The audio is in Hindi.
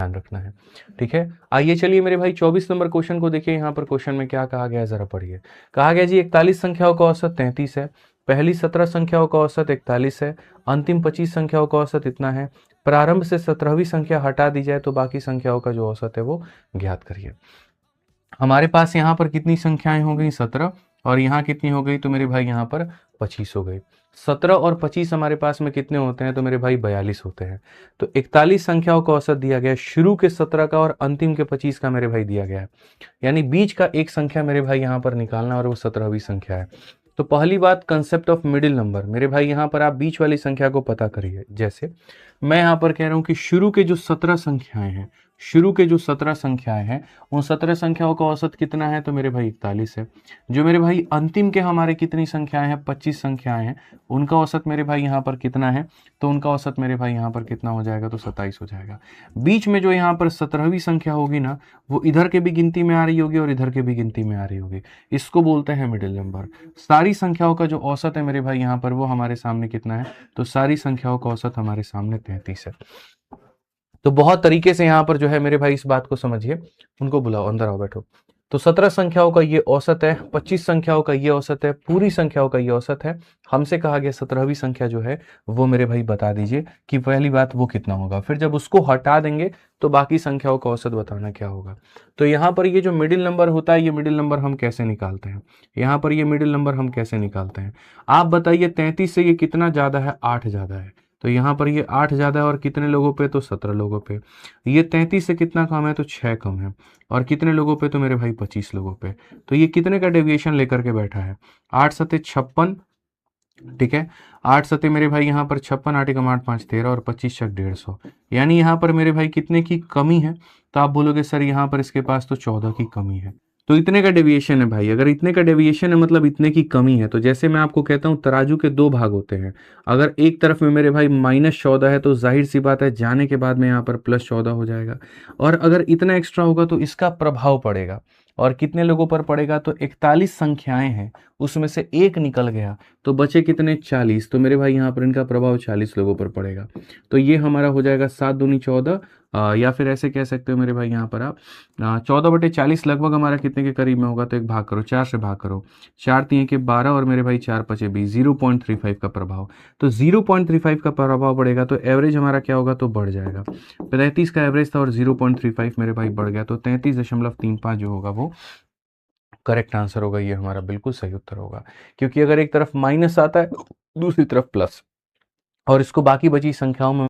ध्यान रखना है। ठीक है, आइए चलिए मेरे भाई 24 नंबर क्वेश्चन को देखिए। यहाँ पर क्वेश्चन में क्या कहा गया है जरा पढ़िए। कहा गया जी 41 संख्याओं का औसत 33 है, पहली 17 संख्याओं का औसत 41 है, अंतिम 25 संख्याओं का औसत इतना है, प्रारंभ से 17वीं संख्या हटा दी जाए तो बाकी संख्याओं का जो औसत है वो ज्ञात करिए। हमारे पास यहाँ पर कितनी संख्याएं हो गई 17, और यहाँ कितनी हो गई तो मेरे भाई यहाँ पर 25 हो गई। 17 और 25 हमारे पास में कितने होते हैं तो मेरे भाई 42 होते हैं। तो 41 संख्याओं का औसत दिया गया है, शुरू के 17 का और अंतिम के 25 का मेरे भाई दिया गया है, यानी बीच का एक संख्या मेरे भाई यहाँ पर निकालना और वो 17वीं संख्या है। तो पहली बात कंसेप्ट ऑफ मिडिल नंबर, मेरे भाई यहाँ पर आप बीच वाली संख्या को पता करिए। जैसे मैं यहाँ पर कह रहा हूँ कि शुरू के जो 17 संख्याएं हैं, शुरू के जो 17 संख्याएं हैं उन 17 संख्याओं का औसत कितना है तो मेरे भाई 41 है। जो मेरे भाई अंतिम के हमारे कितनी संख्याएं हैं 25 संख्याएं हैं, उनका औसत मेरे भाई यहाँ पर कितना है तो उनका औसत मेरे भाई यहाँ पर कितना हो जाएगा तो 27 हो जाएगा। बीच में जो यहाँ पर 17वीं संख्या होगी ना वो इधर के भी गिनती में आ रही होगी और इधर के भी गिनती में आ रही होगी, इसको बोलते हैं मिडिल नंबर। सारी संख्याओं का जो औसत है मेरे भाई यहाँ पर वो हमारे सामने कितना है तो सारी संख्याओं का औसत हमारे सामने 33 है। तो बहुत तरीके से यहाँ पर जो है मेरे भाई इस बात को समझिए। उनको बुलाओ, अंदर आओ, बैठो। तो 17 संख्याओं का ये औसत है, 25 संख्याओं का ये औसत है, पूरी संख्याओं का ये औसत है। हमसे कहा गया 17वीं संख्या जो है वो मेरे भाई बता दीजिए कि पहली बात वो कितना होगा, फिर जब उसको हटा देंगे तो बाकी संख्याओं का औसत बताना क्या होगा। तो यहाँ पर ये जो मिडिल नंबर होता है ये मिडिल नंबर हम कैसे निकालते हैं, यहाँ पर ये मिडिल नंबर हम कैसे निकालते हैं आप बताइए। 33 से ये कितना ज्यादा है, 8 ज्यादा है, तो यहाँ पर ये 8 ज्यादा है और कितने लोगों पे तो 17 लोगों पे। ये 33 से कितना कम है तो 6 कम है, और कितने लोगों पे तो मेरे भाई 25 लोगों पे। तो ये कितने का डेविएशन लेकर के बैठा है 8 सते 56, ठीक है। 8 सते मेरे भाई यहाँ पर 56, 8 एकम 8 5 13 और 25 छक 150, यानी यहाँ पर मेरे भाई कितने की कमी है तो आप बोलोगे सर यहाँ पर इसके पास तो 14 की कमी है। तो इतने का डेविएशन है भाई, अगर इतने का डेविएशन है मतलब इतने की कमी है। तो जैसे मैं आपको कहता हूं तराजू के दो भाग होते हैं, अगर एक तरफ में मेरे भाई -14 है तो जाहिर सी बात है जाने के बाद में यहाँ पर +14 हो जाएगा, और अगर इतना एक्स्ट्रा होगा तो इसका प्रभाव पड़ेगा। और कितने लोगों पर पड़ेगा तो 41 संख्याएं हैं उसमें से एक निकल गया तो बचे कितने 40, तो मेरे भाई यहाँ पर इनका प्रभाव 40 लोगों पर पड़ेगा। तो ये हमारा हो जाएगा 7 दूनी 14, या फिर ऐसे कह सकते हो मेरे भाई यहाँ पर आप 14/40 लगभग हमारा कितने के करीब में होगा तो एक भाग करो, 4 से भाग करो, 4 3 के 12 और मेरे भाई 4 5 20, 0.35 का प्रभाव। तो 0.35 का प्रभाव बढ़ेगा तो एवरेज हमारा क्या होगा तो बढ़ जाएगा। 35 का एवरेज था और 0.35 मेरे भाई बढ़ गया तो 33.35 जो होगा वो करेक्ट आंसर होगा। ये हमारा बिल्कुल सही उत्तर होगा, क्योंकि अगर एक तरफ माइनस आता है दूसरी तरफ प्लस, और इसको बाकी बची संख्याओं में